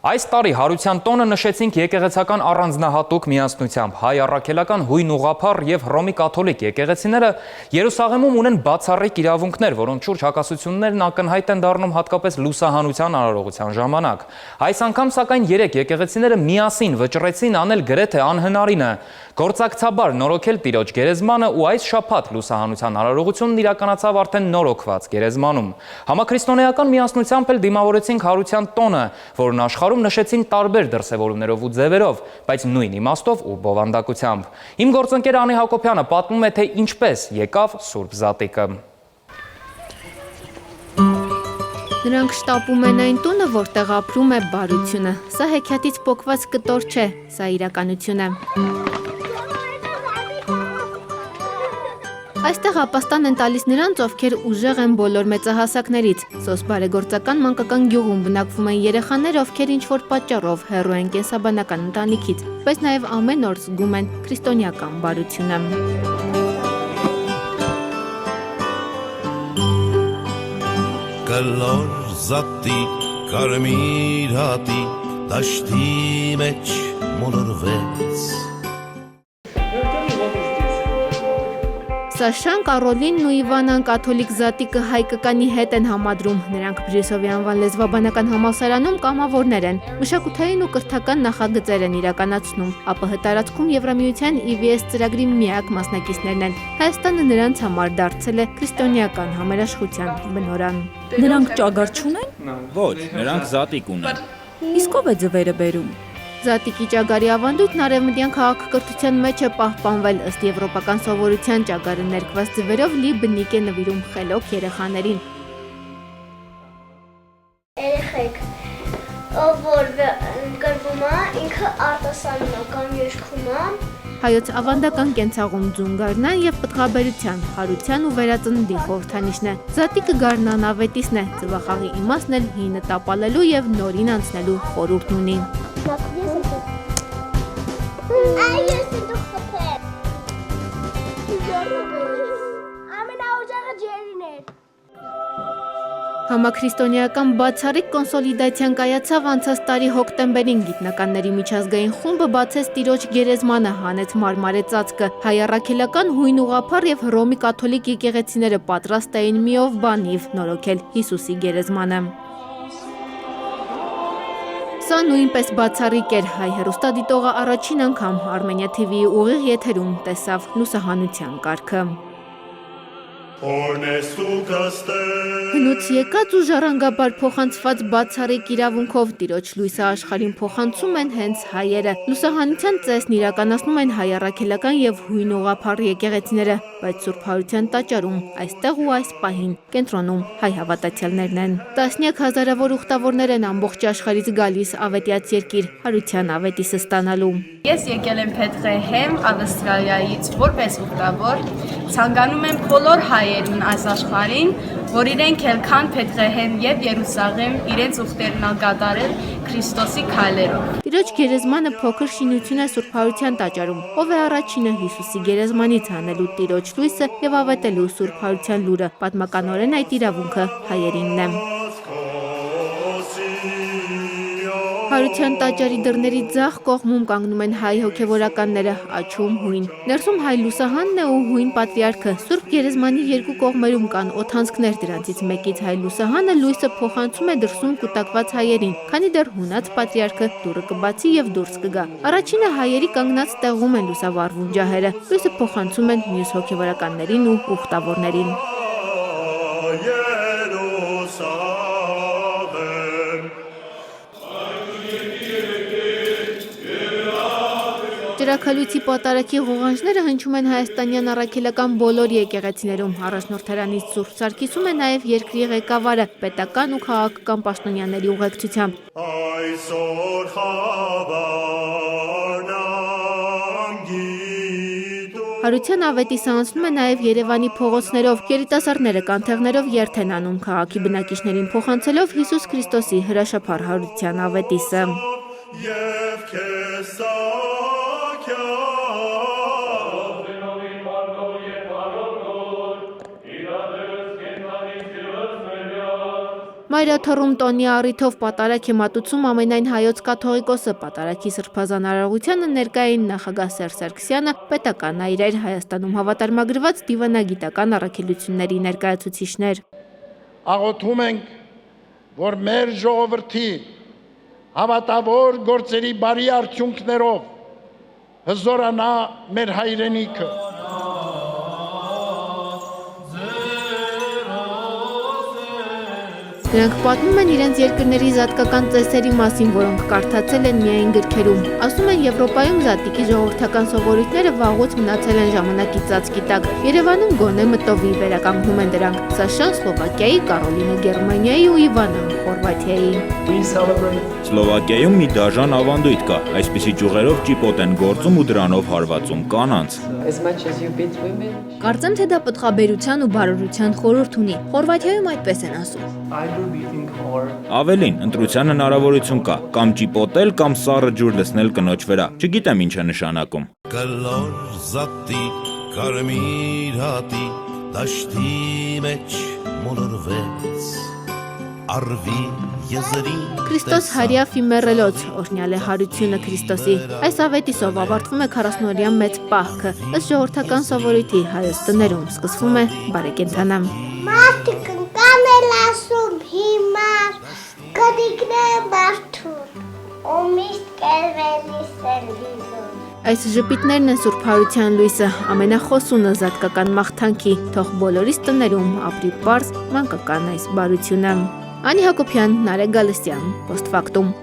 Այս տարի Հարության տոնը նշեցինք եկեղեցական առանձնահատուկ միասնությամբ։ Հայ առաքելական հույն ուղղափառ եւ Հռոմի կաթոլիկ եկեղեցիները Երուսաղեմում ունեն բացառիկ իրավունքներ, որոնց շուրջ հակասություններն ակնհայտ են դառնում հատկապես լուսահանության արարողության ժամանակ։ Այս անգամ սակայն երեք եկեղեցիները միասին վճռեցին անել գրեթե անհնարինը՝ գործակցաբար նորոգել Տիրոջ գերեզմանը ու այս շաբաթ լուսահանության արարողությունն իրականացավ արդեն նորոգված գերեզմանում։ Համաքրիստոնեական միասնությամբ էլ դիմավորեցինք Հարության տոնը, որն աշխարհում նշեցին տարբեր դրսևորումներով ու ձևերով, բայց նույն իմաստով ու բովանդակությամբ։ Իմ գործընկեր Անի Հակոբյանը պատմում է, թե ինչպես եկավ Սուրբ Զատիկը։ Նրանք շտապում են այն տունը, որտեղ ապրում է բարությունը։ Սա հեքիաթից պոկված կտոր չէ, սա իրականություն է։ Այստեղ ապաստան են տալիս նրանց, ովքեր ուժեղ են բոլոր մեծահասակներից։ Սոս բարեգործական մանկական գյուղում բնակվում են երեխաներ, ովքեր ինչ-որ պատճառով հեռու են կենսաբանական ընտանիքից, բայց նաև ամեն օր զգում են քրիստոնեական բարությունը։ Կլոր զատիկ, կարմիր հատիկ, դաշտի մեջ մոլորվեց։ Սաշան, Կարոլինն ու Իվանան կաթոլիկ զատիկը հայկականի հետ են համադրում։ Նրանք Բրիսովի անվան լեզվաբանական համալսարանում կամավորներ են, մշակութային ու կրթական նախագծեր են իրականացնում։ ԱՊՀ տարածքում Եվրամիության EVS ծրագրի միակ մասնակիցներն են։ Հայաստանը նրանց համար դարձել է քրիստոնեական համերաշխության բնօրան։ Նրանք ճագար չունեն։ Ոչ, նրանք զատիկ ունեն։ Իսկ ով է ձվերը բերում։ Զատիկի ճագարի ավանդույթն արևմտյան քաղաքակրթության մեջ է պահպանվել, ըստ եվրոպական սովորության ճագարը ներկված ձվերով լի բնիկ է նվիրում խելոք երեխաներին։ Երեխեք, ով որ գրվում է, ինքը արտասանում է կամ երգում է։ Հայոց ավանդական կենցաղում ձուն գարնան եւ պտղաբերության, հարության ու վերածննդի խորհրդանիշն է։ Զատիկը գարնան ավետիսն է, ծվախաղի իմաստն էլ հինը տապալելու եւ նորին անցնելու խորհուրդն ունի։ Համաքրիստոնեական բացառիկ կոնսոլիդացիան կայացավ անցած տարի հոկտեմբերին։ Գիտնականների միջազգային խումբը բացեց Տիրոջ գերեզմանը, հանեց մարմարե ծածկը։ Հայ առաքելական հույն ուղղափառ եւ Հռոմի կաթոլիկ եկեղեցիները պատրաստ էին մի ով բանիվ նորոգել Հիսուսի գերեզմանը։ Սա նույնպես բացառիկ էր։ Հայ հեռուստադիտողը առաջին անգամ Armenia TV-ի ուղիղ եթերում տեսավ լուսահանության կարգը։ Հնուց եկած ու ժառանգաբար փոխանցված բացառիկ իրավունքով Տիրոջ լույսը աշխարհին փոխանցում են հենց հայերը։ Լուսահանության ծեսն իրականացնում են հայ առաքելական եւ հույն ուղղափառ եկեղեցիները, բայց Սուրբ Հարության տաճարում այստեղ ու այս պահին կենտրոնում հայ հավատացյալներն են։ Տասնյակ հազարավոր ուխտավորներ են ամբողջ աշխարհից գալիս ավետյաց երկիր Հարության ավետիսը ստանալու։ Ես եկել եմ Փետրեհեմ, Ավստրալիայից որպես ուխտավոր, ցանկանում եմ բոլոր հայերին այս աշխարհին, որ իրենք էլ քան Փետրեհեմ եւ Երուսաղեմ իրենց ուխտերն կատարել Քրիստոսի քայլերով։ Տիրոջ գերեզմանը փոքր շինություն է Սուրբ Հարության տաճարում, ով է առաջինը Հիսուսի գերեզմանից հանելու Տիրոջ լույսը եւ ավետելու Սուրբ Հարության լուրը։ Պատմականորեն այդ իրավունքը հայերինն է։ Հարության տաճարի դռների ձախ կողմում կանգնում են հայ հոգևորականները, աջում հույն։ Ներսում հայ լուսահանն է ու հույն պատրիարքը։ Սուրբ գերեզմանի երկու կողմերում կան օդանցքներ, դրանցից մեկից հայ լուսահանը լույսը փոխանցում է դրսում կուտակված հայերին, քանի դեռ հունած պատրիարքը դուռը կբացի եւ դուրս կգա։ Առաջինը հայերի կանգնած տեղում են լուսավառվում ջահերը, լույսը փոխանցում են մյուս հոգևորականներին ու ուխտավորներին։ Ճրագալույցի պատարագի ղողանջները հնչում են հայաստանյան առաքելական բոլոր եկեղեցիներում։ Առաջնորդարանից Սուրբ Սարգիսում է նաև երկրի ղեկավարը, պետական ու քաղաքական պաշտոնյաների ուղեկցությամբ։ Հարության ավետիսը անցնում է նաև Երևանի փողոցներով, երիտասարդները կանթեղներով երթ են անում, քաղաքի բնակիչներին փոխանցելով Հիսուս Քրիստոսի հրաշափառ Հարության ավետիսը։ Մայրաթոռում տոնի առիթով պատարագ է մատուցում ամենայն հայոց կաթողիկոսը պատարագի սրբազան արարողությանը ներկա էին նախագահ Սերժ Սարգսյանը, պետական այրեր, Հայաստանում հավատարմագրված դիվանագիտական առաքելությունների ներկայացուցիչներ։ Աղոթում ենք, որ մեր ժողովրդի հավատավոր գործերի բարի արդյունքներով հզորանա մեր հայրենիքը։ Նրանք պատմում են իրենց երկրների զատկական ծեսերի մասին, որոնք կարդացել են միայն գրքերում։ Ասում են, Եվրոպայում զատիկի ժողովրդական սովորույթները վաղուց մնացել են ժամանակի ծածկի տակ։ Երևանում գոնե մտովի վերականգնում են դրանք։ Սաշան Սլովակիայի, Կարոլինը Գերմանիայի ու Իվանան Խորվաթիայի։ Սլովակիայում մի դաժան ավանդույթ կա, այսպիսի ճյուղերով ճիպոտ են գործում ու դրանով հարվածում կանանց։ Կարծեմ, թե դա պտղաբերության ու բարօրության խորհուրդ ունի։ Խորվաթիայում այդպես են ասում։ Ավելին, ընտրության հնարավորություն կա, կամ ճիպոտել, կամ սառը ջուր լցնել կնոջ վրա, չգիտեմ ինչ է նշանակում։ Կլոր զատի կարմիր հատի դաշտի մեջ մոլորվեց արվի եզրի Քրիստոս հարյա ֆիմերելոց, օրհնյալ է հարությունը Քրիստոսի։ Այս ավետիսով ավարտվում է 40-օրյա մեծ պահքը, ըստ ժողովրդական սովորույթի Հայոց տներում սկսվում է բարեկենդանամ։ Մարդիկ կան էլ ասում հիմար, կդիկն է մարդուն, ու միշտ կերվելիս տելվիզոր։ Այս ժպիտներն են Սուրբ Հարության լույսը, ամենախոսունը զատկական մաղթանքի, թող բոլորիս տներում ապրի պարզ մանկական այս բարությունը։ Անի Հակոբյան, Նարեկ Գալստյան, Post Factum։